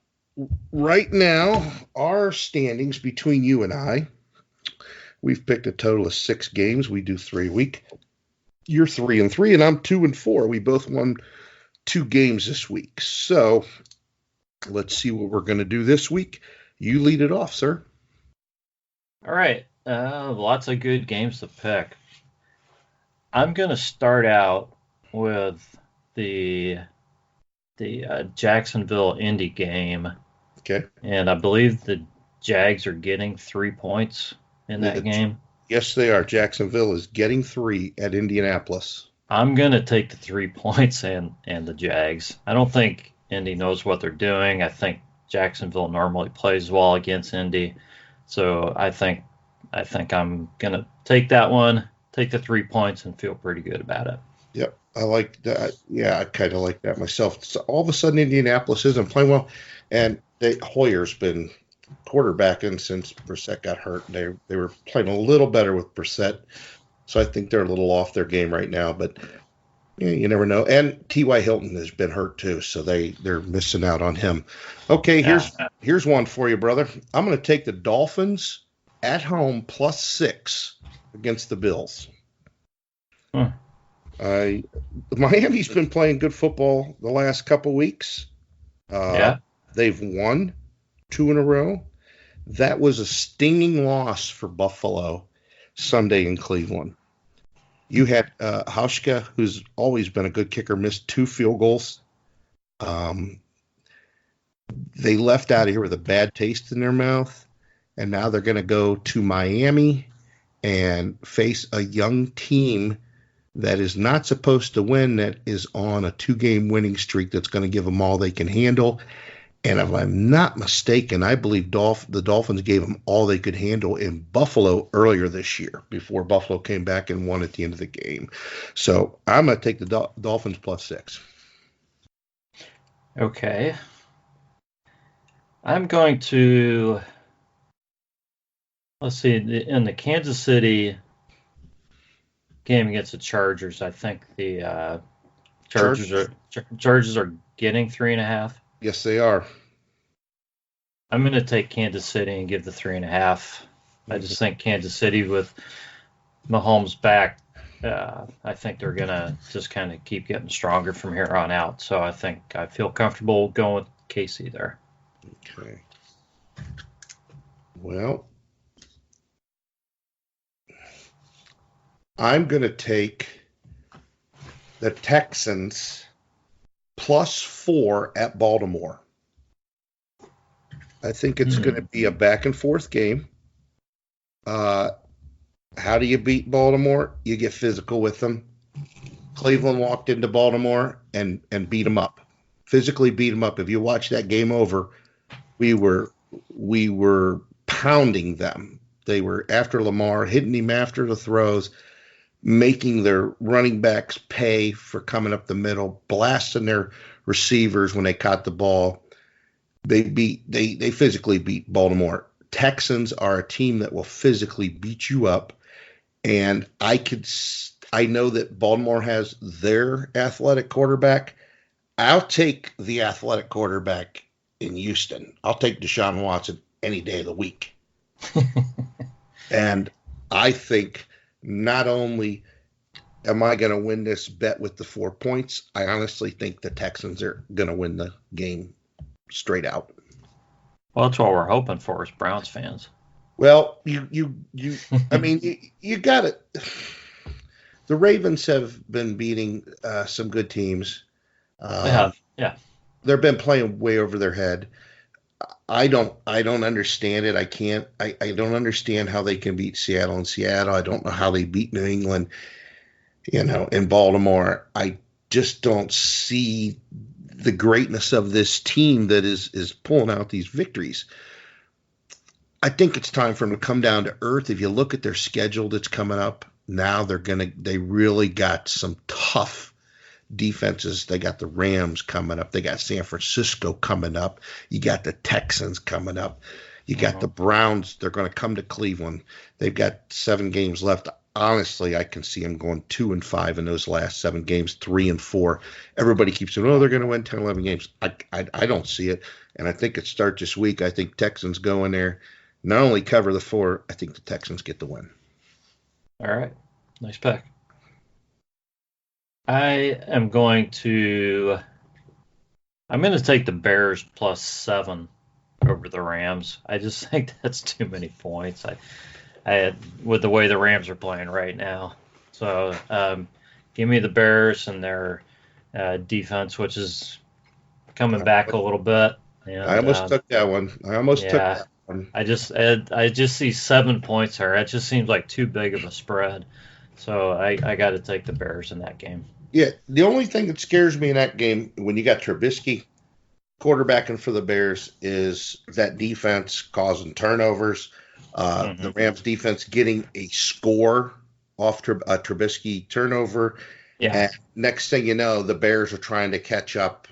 right now, our standings between you and I, we've picked a total of 6 games. We do 3 a week. You're 3-3, and I'm 2-4. We both won 2 games this week. So let's see what we're going to do this week. You lead it off, sir. All right. Lots of good games to pick. I'm going to start out with the Jacksonville Indy game. Okay. And I believe the Jags are getting 3 points in that game. Yes, they are. Jacksonville is getting 3 at Indianapolis. I'm going to take the 3 points and the Jags. I don't think Indy knows what they're doing. I think Jacksonville normally plays well against Indy. So I think I'm going to take that one, take the 3 points, and feel pretty good about it. Yep, I like that. Yeah, I kind of like that myself. So all of a sudden, Indianapolis isn't playing well, and Hoyer's been quarterbacking since Brissett got hurt. They were playing a little better with Brissett, so I think they're a little off their game right now. But yeah, you never know. And T.Y. Hilton has been hurt too, so they're missing out on him. Okay, here's one for you, brother. I'm going to take the Dolphins at home +6 against the Bills. Miami's been playing good football the last couple weeks. They've won 2 in a row. That was a stinging loss for Buffalo Sunday in Cleveland. You had Hauschka, who's always been a good kicker, missed 2 field goals. They left out of here with a bad taste in their mouth, and now they're going to go to Miami and face a young team that is not supposed to win, that is on a 2-game winning streak that's going to give them all they can handle. And if I'm not mistaken, I believe the Dolphins gave them all they could handle in Buffalo earlier this year before Buffalo came back and won at the end of the game. So I'm going to take the Dolphins +6. Okay. I'm going to, let's see, in the Kansas City game against the Chargers, I think the Chargers are getting 3.5. Yes, they are. I'm going to take Kansas City and give the 3.5. I just think Kansas City with Mahomes back, I think they're going to just kind of keep getting stronger from here on out. So I feel comfortable going with KC there. Okay. Well, I'm going to take the Texans +4 at Baltimore. I think it's going to be a back and forth game. How do you beat Baltimore? You get physical with them. Cleveland walked into Baltimore and beat them up. Physically beat them up. If you watch that game over, we were pounding them. They were after Lamar, hitting him after the throws, making their running backs pay for coming up the middle, blasting their receivers when they caught the ball. They physically beat Baltimore. Texans are a team that will physically beat you up, and I know that Baltimore has their athletic quarterback. I'll take the athletic quarterback in Houston. I'll take Deshaun Watson any day of the week. And I think not only am I going to win this bet with the 4 points, I honestly think the Texans are going to win the game straight out. Well, that's what we're hoping for as Browns fans. Well, I mean, you got it. The Ravens have been beating some good teams. They have, yeah. They've been playing way over their head. I don't understand it. I don't understand how they can beat Seattle in Seattle. I don't know how they beat New England, in Baltimore. I just don't see the greatness of this team that is pulling out these victories. I think it's time for them to come down to earth. If you look at their schedule that's coming up, now they really got some tough defenses. They got the Rams coming up. They got San Francisco coming up. You got the Texans coming up. You got the Browns. They're going to come to Cleveland. They've got 7 games left. Honestly, I can see them going 2-5 in those last 7 games, 3-4. Everybody keeps saying, oh, they're going to win 10, 11 games. I don't see it. And I think it starts this week. I think Texans go in there, not only cover the 4, I think the Texans get the win. All right. Nice pick. I'm going to take the Bears +7 over the Rams. I just think that's too many points. With the way the Rams are playing right now. So give me the Bears and their defense, which is coming back a little bit. And, I almost took that one. Took that one. I just see 7 points there. It just seems like too big of a spread. So I got to take the Bears in that game. Yeah, the only thing that scares me in that game when you got Trubisky quarterbacking for the Bears is that defense causing turnovers. The Rams defense getting a score off a Trubisky turnover. Yeah. And next thing you know, the Bears are trying to catch up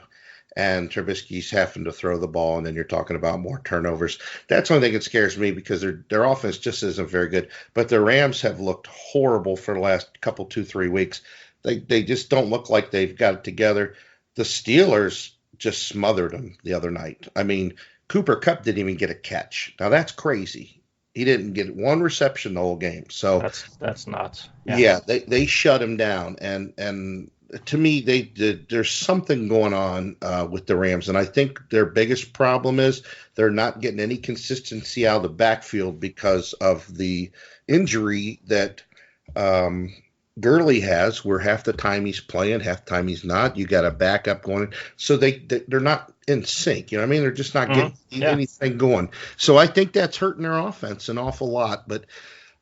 and Trubisky's having to throw the ball, and then you're talking about more turnovers. That's one thing that scares me because their offense just isn't very good. But the Rams have looked horrible for the last couple, 2-3 weeks. They just don't look like they've got it together. The Steelers just smothered them the other night. I mean, Cooper Kupp didn't even get a catch. Now that's crazy. He didn't get one reception the whole game. So that's nuts. Yeah, they shut him down. And to me, there's something going on with the Rams. And I think their biggest problem is they're not getting any consistency out of the backfield because of the injury that Gurley has, where half the time he's playing, half the time he's not. You got a backup going. So they're not in sync. You know what I mean? They're just not getting anything going. So I think that's hurting their offense an awful lot. But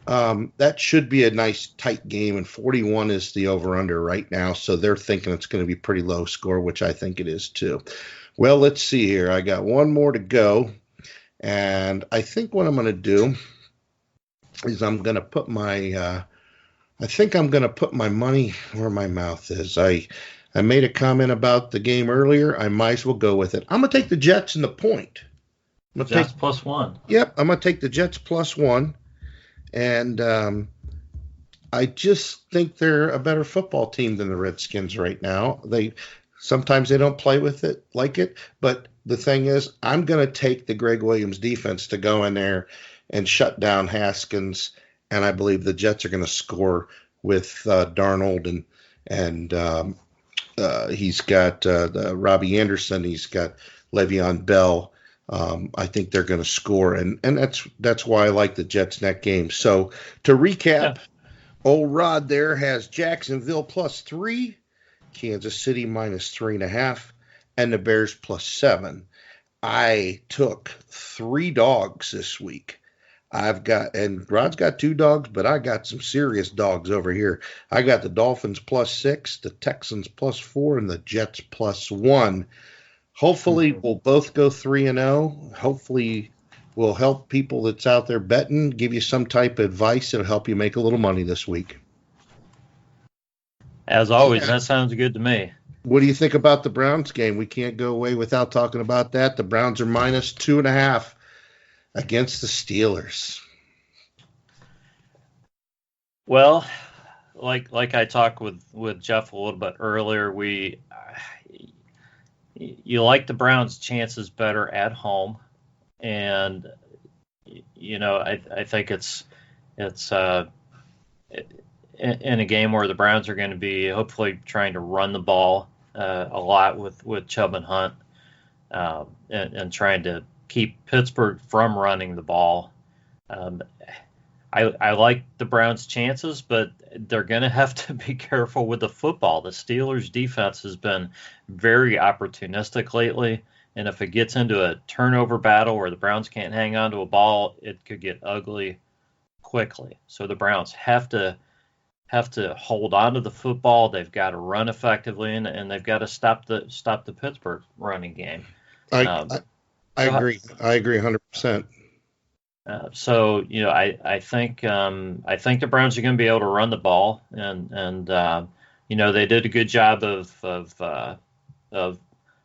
that should be a nice tight game. And 41 is the over-under right now. So they're thinking it's going to be pretty low score, which I think it is too. Well, let's see here. I got one more to go. And I think what I'm going to do is I'm going to put my money where my mouth is. I made a comment about the game earlier. I might as well go with it. I'm going to take the Jets in the point. Jets +1. Yep, I'm going to take the Jets +1. And I just think they're a better football team than the Redskins right now. Sometimes they don't play with it like it. But the thing is, I'm going to take the Greg Williams defense to go in there and shut down Haskins. And I believe the Jets are going to score with Darnold and he's got Robbie Anderson. He's got Le'Veon Bell. I think they're going to score, and that's why I like the Jets in that game. So to recap, old Rod there has Jacksonville +3, Kansas City -3.5, and the Bears +7. I took 3 dogs this week. And Rod's got 2 dogs, but I got some serious dogs over here. I got the Dolphins +6, the Texans +4, and the Jets +1. Hopefully we'll both go 3-0. Hopefully we'll help people that's out there betting, give you some type of advice that'll help you make a little money this week. As always, that sounds good to me. What do you think about the Browns game? We can't go away without talking about that. The Browns are -2.5. against the Steelers. Well, like I talked with Jeff a little bit earlier, you like the Browns' chances better at home, and I think it's in a game where the Browns are going to be hopefully trying to run the ball a lot with Chubb and Hunt, and trying to keep Pittsburgh from running the ball. I like the Browns' chances, but they're going to have to be careful with the football. The Steelers' defense has been very opportunistic lately, and if it gets into a turnover battle where the Browns can't hang on to a ball, it could get ugly quickly. So the Browns have to hold on to the football. They've got to run effectively, and they've got to stop the Pittsburgh running game. I agree. I agree 100%. So I think the Browns are going to be able to run the ball, and they did a good job of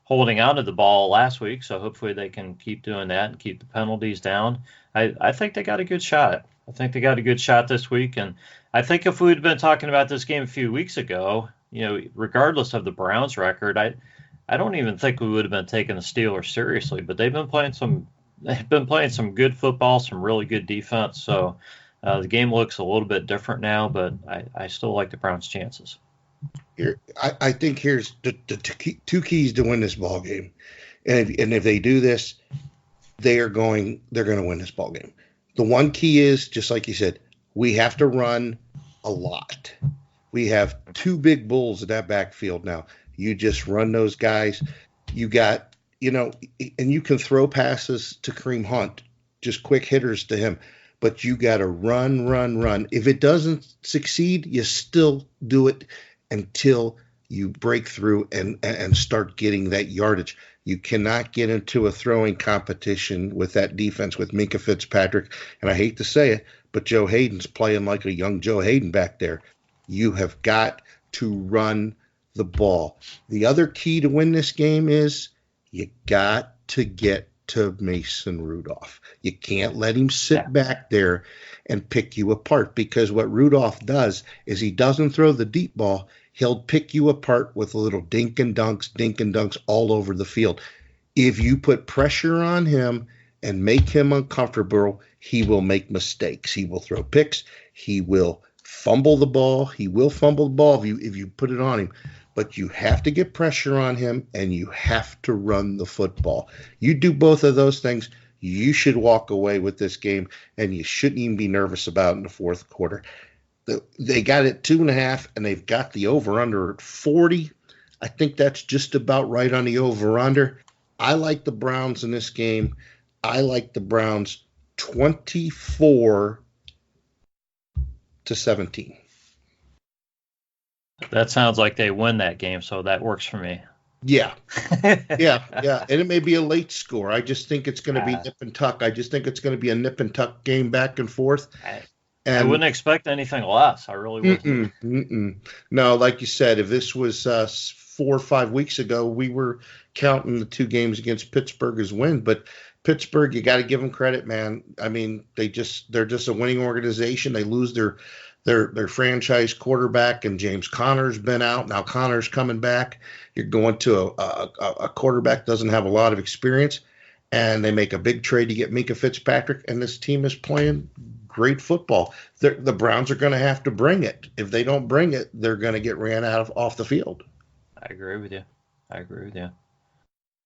holding on to the ball last week. So hopefully they can keep doing that and keep the penalties down. I think they got a good shot. I think they got a good shot this week, and I think if we'd been talking about this game a few weeks ago, regardless of the Browns record, I don't even think we would have been taking the Steelers seriously. But they've been playing some good football, some really good defense. So the game looks a little bit different now, but I still like the Browns' chances. I think here's the two keys to win this ball game, and if they do this, they're going to win this ball game. The one key is, just like you said, we have to run a lot. We have two big bulls in that backfield now. You just run those guys. You got, and you can throw passes to Kareem Hunt, just quick hitters to him, but you got to run. If it doesn't succeed, you still do it until you break through and start getting that yardage. You cannot get into a throwing competition with that defense with Minkah Fitzpatrick. And I hate to say it, but Joe Hayden's playing like a young Joe Hayden back there. You have got to run the ball. The other key to win this game is you got to get to Mason Rudolph. You can't let him sit back there and pick you apart, because what Rudolph does is he doesn't throw the deep ball. He'll pick you apart with a little dink and dunks all over the field. If you put pressure on him and make him uncomfortable, he will make mistakes. He will throw picks. He will fumble the ball. If you put it on him. But you have to get pressure on him, and you have to run the football. You do both of those things, you should walk away with this game, and you shouldn't even be nervous about it in the fourth quarter. They got it 2.5, and they've got the over-under at 40. I think that's just about right on the over-under. I like the Browns in this game. I like the Browns 24-17. That sounds like they win that game, so that works for me. Yeah. And it may be a late score. I just think it's going to be nip and tuck. I just think it's going to be a nip and tuck game back and forth. I wouldn't expect anything less. I really wouldn't. No, like you said, if this was 4 or 5 weeks ago, we were counting the two games against Pittsburgh as wins. But Pittsburgh, you got to give them credit, man. I mean, they're just a winning organization. They lose their franchise quarterback, and James Conner's been out. Now Conner's coming back. You're going to a quarterback doesn't have a lot of experience, and they make a big trade to get Minkah Fitzpatrick, and this team is playing great football. The Browns are going to have to bring it. If they don't bring it, they're going to get ran off the field. I agree with you.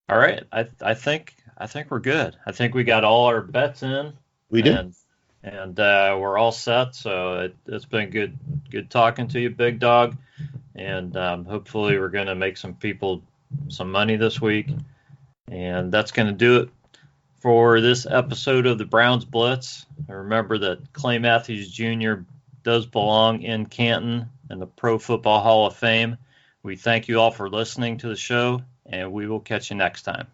All right, I think we're good. I think we got all our bets in. We did. And we're all set. So it's been good talking to you, Big Dawg. And hopefully we're going to make some people some money this week. And that's going to do it for this episode of the Browns Blitz. Remember that Clay Matthews Jr. does belong in Canton in the Pro Football Hall of Fame. We thank you all for listening to the show, and we will catch you next time.